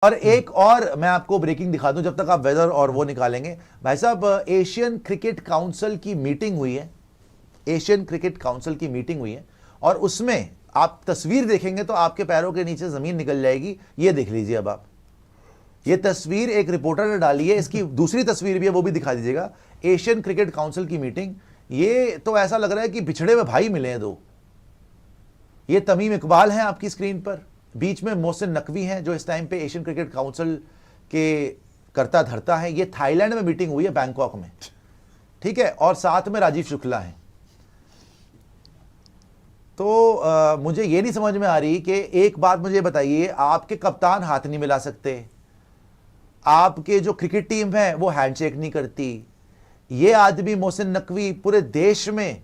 और एक और मैं आपको ब्रेकिंग दिखा दूं जब तक आप वेदर और वो निकालेंगे। भाई साहब, एशियन क्रिकेट काउंसिल की मीटिंग हुई है, एशियन क्रिकेट काउंसिल की मीटिंग हुई है, और उसमें आप तस्वीर देखेंगे तो आपके पैरों के नीचे जमीन निकल जाएगी। ये देख लीजिए अब आप, ये तस्वीर एक रिपोर्टर ने डाली है, इसकी दूसरी तस्वीर भी है, वो भी दिखा दीजिएगा। एशियन क्रिकेट काउंसिल की मीटिंग, ये तो ऐसा लग रहा है कि बिछड़े हुए भाई मिले हैं दो। ये तमीम इकबाल हैं आपकी स्क्रीन पर, बीच में मोहसिन नकवी हैं जो इस टाइम पे एशियन क्रिकेट काउंसिल के करता धरता है। ये थाईलैंड में मीटिंग हुई है, बैंकॉक में, ठीक है, और साथ में राजीव शुक्ला हैं। तो मुझे ये नहीं समझ में आ रही कि एक बात मुझे बताइए, आपके कप्तान हाथ नहीं मिला सकते, आपके जो क्रिकेट टीम है वो हैंडशेक नहीं करती। ये आदमी मोहसिन नकवी पूरे देश में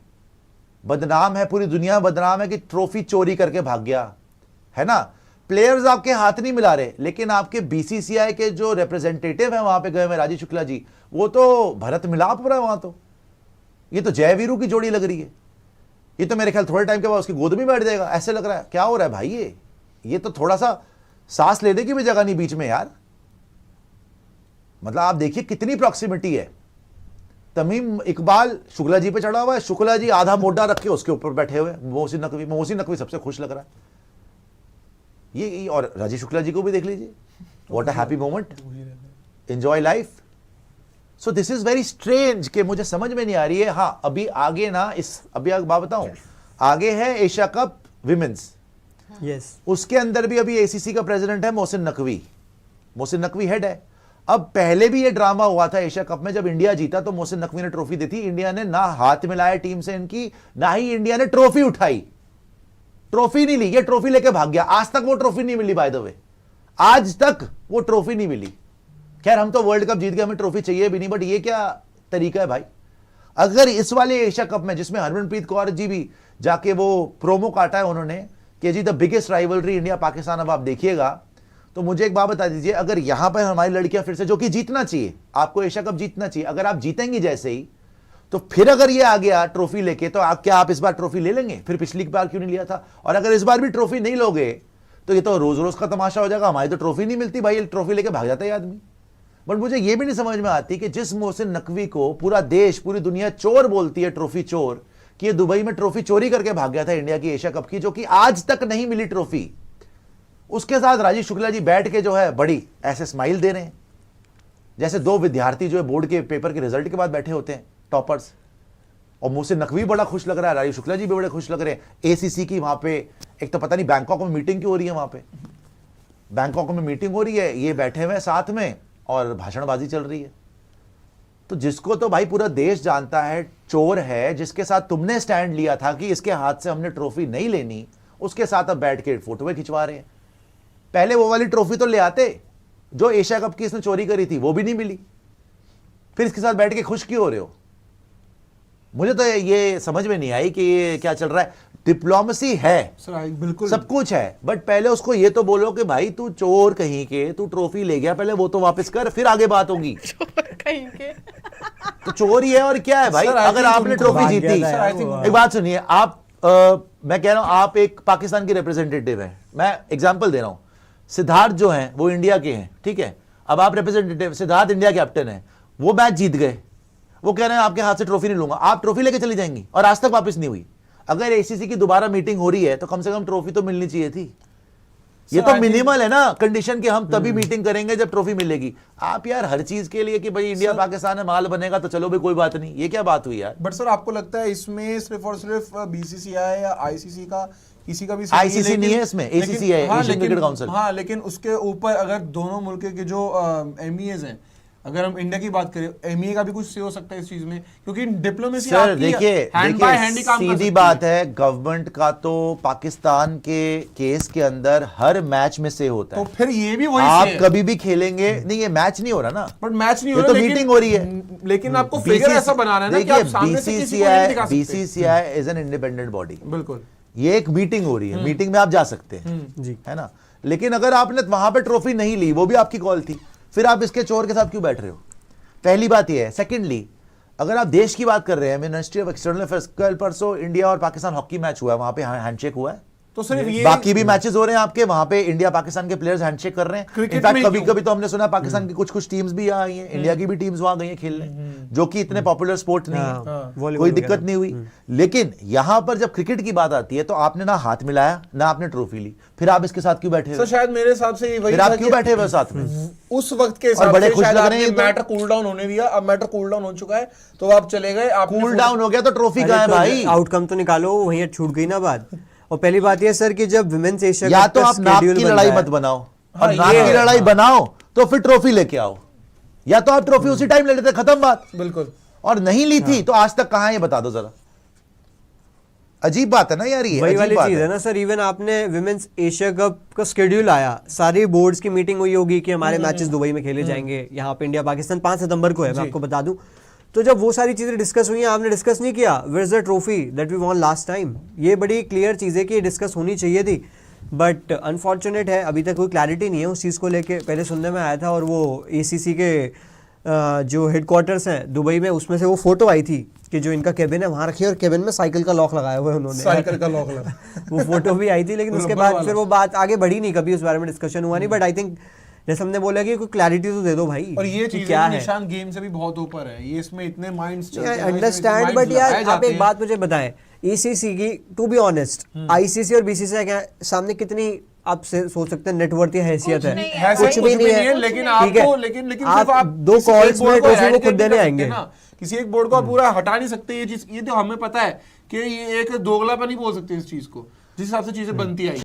बदनाम है, पूरी दुनिया में बदनाम है कि ट्रॉफी चोरी करके भाग गया है ना। प्लेयर्स आपके हाथ नहीं मिला रहे, लेकिन आपके बीसीसीआई के जो रिप्रेजेंटेटिव हैं वहां पे गए हुए राजीव शुक्ला जी, वो तो भरत मिलाप हो रहा है वहां। तो ये तो जय वीरू की जोड़ी लग रही है। ये तो मेरे ख्याल थोड़े टाइम के बाद उसकी गोद में बैठ जाएगा, ऐसे लग रहा है। क्या हो रहा है भाई? ये तो थोड़ा सा सांस लेने की भी जगह नहीं बीच में यार। मतलब आप देखिए कितनी प्रॉक्सिमिटी है। तमीम इकबाल शुक्ला जी पे चढ़ा हुआ है, शुक्ला जी आधा मोटा रख के उसके ऊपर बैठे हुए, मोहसिन नकवी सबसे खुश लग रहा है। ये और राजीव शुक्ला जी को भी देख लीजिए, what a happy moment, enjoy life. So this is very strange कि मुझे समझ में नहीं आ रही है। हाँ, अभी आगे ना, इस अभी एक बात बताऊं, आगे है एशिया कप विमेंस, यस, उसके अंदर भी अभी एसीसी का प्रेसिडेंट है मोहसिन नकवी हेड है। अब पहले भी ये ड्रामा हुआ था एशिया कप में, जब इंडिया जीता तो मोहसिन नकवी ने ट्रॉफी दी थी। इंडिया ने ना हाथ मिलाया टीम से इनकी, ना ही इंडिया ने ट्रॉफी उठाई, ट्रॉफी नहीं ली। ये ट्रॉफी लेके भाग गया, आज तक वो ट्रॉफी नहीं मिली। बाय द वे, आज तक वो ट्रॉफी नहीं मिली। खैर, हम तो वर्ल्ड कप जीत गए, हमें ट्रॉफी चाहिए भी नहीं, बट ये क्या तरीका है भाई? अगर इस वाले एशिया कप में, जिसमें हरमनप्रीत कौर जी भी जाके वो प्रोमो काटा है उन्होंने कि जी the biggest rivalry India Pakistan, अब आप देखिएगा, तो मुझे एक बात बता दीजिए, अगर यहां पर हमारी लड़कियां फिर से, जो कि जीतना चाहिए, आपको एशिया कप जीतना चाहिए, अगर आप जीतेंगी जैसे ही, तो फिर अगर ये आ गया ट्रॉफी लेके, तो आप इस बार ट्रॉफी ले लेंगे? फिर पिछली बार क्यों नहीं लिया था? और अगर इस बार भी ट्रॉफी नहीं लोगे तो ये तो रोज रोज का तमाशा हो जाएगा। हमारी तो ट्रॉफी नहीं मिलती भाई, ट्रॉफी लेके भाग जाता है आदमी। बट मुझे ये भी नहीं समझ में आती कि जिस मोहसिन नकवी को पूरा देश, पूरी दुनिया चोर बोलती है, ट्रॉफी चोर, कि ये दुबई में ट्रॉफी चोरी करके भाग गया था इंडिया की एशिया कप की, जो कि आज तक नहीं मिली ट्रॉफी, उसके साथ राजीव शुक्ला जी बैठ के जो है बड़ी ऐसे स्माइल दे रहे हैं, जैसे दो विद्यार्थी जो है बोर्ड के पेपर के रिजल्ट के बाद बैठे होते हैं, टॉपर्स। और मोहसिन नकवी बड़ा खुश लग रहा है, राजीव शुक्ला जी भी बड़े खुश लग रहे हैं। एसीसी की वहां पे एक तो पता नहीं बैंकॉक में मीटिंग क्यों हो रही है, वहां पे बैंकॉक में मीटिंग हो रही है, ये बैठे हुए साथ में और भाषणबाजी चल रही है। तो जिसको तो भाई पूरा देश जानता है चोर है, जिसके साथ तुमने स्टैंड लिया था कि इसके हाथ से हमने ट्रॉफी नहीं लेनी, उसके साथ अब बैठ के फोटो खिंचवा रहे हैं। पहले वो वाली ट्रॉफी तो ले आते जो एशिया कप की इसने चोरी करी थी, वो भी नहीं मिली, फिर इसके साथ बैठ के खुश क्यों हो रहे हो? मुझे तो ये समझ में नहीं आई कि ये क्या चल रहा है। डिप्लोमेसी है सर, बिल्कुल सब कुछ है, बट पहले उसको ये तो बोलो कि भाई तू चोर कहीं के, तू ट्रॉफी ले गया, पहले वो तो वापस कर, फिर आगे बात होगी। चोर कहीं के तो चोर ही है और क्या है भाई? अगर आपने ट्रॉफी जीती, एक बात सुनिए आप, मैं कह रहा हूं आप एक पाकिस्तान के रिप्रेजेंटेटिव हैं, मैं एग्जांपल दे रहा हूं। सिद्धार्थ जो हैं वो इंडिया के हैं, ठीक है, अब आप रिप्रेजेंटेटिव, सिद्धार्थ इंडिया कैप्टन है, वो मैच जीत गए, वो कह रहे हैं आपके हाथ से ट्रॉफी नहीं लूंगा, आप ट्रॉफी लेके चली जाएंगी और आज तक वापस नहीं हुई। अगर एसीसी की दोबारा मीटिंग हो रही है तो कम से कम ट्रॉफी तो मिलनी चाहिए थी। ये तो मिनिमल है ना कंडीशन कि हम तभी मीटिंग करेंगे जब ट्रॉफी मिलेगी। आप यार हर चीज के लिए कि भाई इंडिया पाकिस्तान में माल बनेगा तो चलो भाई कोई बात नहीं, ये क्या बात हुई यार? बट सर, आपको लगता है इसमें सिर्फ और सिर्फ बीसीसीआई या आईसीसी का, किसी का भी आईसीसी नहीं है इसमें, एसीसी है, एशियन क्रिकेट काउंसिल। हाँ, लेकिन उसके ऊपर अगर दोनों मुल्क के जो एमईएज हैं, अगर हम इंडिया की बात करें, एमईए का भी कुछ से हो सकता है इस चीज में, क्योंकि डिप्लोमेसी सर देखिए सीधी बात है, गवर्नमेंट का तो पाकिस्तान के केस के अंदर हर मैच में से होता है, तो फिर ये भी वही आप कभी भी खेलेंगे नहीं, ये मैच नहीं हो रहा ना, बट मैच नहीं हो रहा, तो मीटिंग हो रही है, लेकिन आपको फिगर ऐसा बनाना है ना कि आप सामने से किसी को नहीं दिखा सकते। BCCI is an independent body, बिल्कुल, ये एक मीटिंग हो रही है, मीटिंग में आप जा सकते हैं जी, है ना। लेकिन अगर आपने वहां पे ट्रॉफी नहीं ली, वो भी आपकी कॉल थी, फिर आप इसके चोर के साथ क्यों बैठ रहे हो? पहली बात यह है। सेकेंडली, अगर आप देश की बात कर रहे हैं, मिनिस्ट्री ऑफ एक्सटर्नल अफेयर्स, कल परसों इंडिया और पाकिस्तान हॉकी मैच हुआ है, वहां पे हैंडशेक हुआ है, तो सिर्फ ये बाकी भी मैचेस हो रहे हैं आपके वहां पे, इंडिया पाकिस्तान के प्लेयर्स हैंडशेक कर रहे हैं। क्रिकेट इनफैक्ट में कभी क्यों? कभी तो हमने सुना पाकिस्तान की कुछ टीम्स भी यहाँ आई हैं, इंडिया की भी टीम्स वहां गई हैं खेलने, जो कि इतने पॉपुलर स्पोर्ट नहीं है, कोई दिक्कत नहीं हुई। लेकिन यहां पर जब क्रिकेट की बात आती है तो आपने ना हाथ मिलाया ना आपने ट्रॉफी ली, फिर आप इसके साथ क्यों बैठे सर हुए? शायद मेरे हिसाब से वही फिर था आप क्यों कि बैठे हुए साथ में? उस वक्त के और हिसाब बड़े से खुश शायद लग रहे हैं आपने ये तो। मैटर कूल डाउन होने दिया, अब मैटर कूल डाउन हो चुका है तो आप चले गए, आपने कूल डाउन हो गया तो ट्रॉफी कहां है तो भाई? आउटकम तो निकालो, वहीं छूट गई ना बात। और पहली बात यह सर कि जब विमेंस एशिया या कप तो का आप नाक schedule की बन लड़ाई रहा है- मत बनाओ, हाँ, और नाक ये की है, लड़ाई हाँ। बनाओ तो फिर ट्रॉफी लेके आओ, या तो आप ट्रॉफी उसी टाइम ले लेते, खत्म बात। बिल्कुल। और नहीं ली थी तो आज तक कहां है ये बता दो जरा। अजीब बात है ना यार, ये वही अजीब वाली बात चीज है। है ना सर। इवन आपने विमेंस एशिया कप का शेड्यूल आया, सारी बोर्ड्स की मीटिंग हुई होगी कि हमारे मैचेस दुबई में खेले जाएंगे, यहाँ पे इंडिया पाकिस्तान 5 सितंबर को है, मैं आपको बता दूं। तो जब वो सारी चीजें डिस्कस हुई हैं, आपने डिस्कस नहीं किया where is the trophy that we won last time. ये बड़ी क्लियर चीज है कि डिस्कस होनी चाहिए थी, बट अनफॉर्चुनेट है अभी तक कोई क्लैरिटी नहीं है उस चीज़ को लेके। पहले सुनने में आया था, और वो ACC के जो हेडक्वार्टर्स हैं दुबई में, उसमें से वो फोटो आई थी कि जो इनका केबिन है वहां रखी है, और केबिन में साइकिल का लॉक लगाया हुआ है उन्होंने। साइकिल का लॉक लगा। वो फोटो भी आई थी, लेकिन उसके रबर बाद वाला। फिर वो बात आगे बढ़ी नहीं, कभी उस बारे में डिस्कशन हुआ नहीं। बट आई थिंक जैसे हमने बोला कि कोई क्लैरिटी तो दे दो भाई, और ये कि चीज क्या है। निशान गेम से भी बहुत ऊपर है, ये इसमें इतने माइंड्स चलते हैं, अंडरस्टैंड, बट यार आप एक बात मुझे बताएं, ACC की टू बी ऑनेस्ट, ICC और BCCI के सामने कितनी आप सोच सकते हैं नेटवर्थ या हैसियत है? कुछ भी नहीं है, लेकिन ठीक है। आपको लेकिन लेकिन आप सिर्फ आप दो किसी कॉल्स एक बोर्ड में को ट्रॉफी को eradicate खुद देने नहीं कर आएंगे। सकते ना। किसी एक बोर्ड को आप पूरा हटा नहीं सकते, ये चीज, ये तो हमें पता है कि ये एक दोगलापन नहीं बोल सकते इस चीज को, जिस हिसाब से चीजें बनती आई।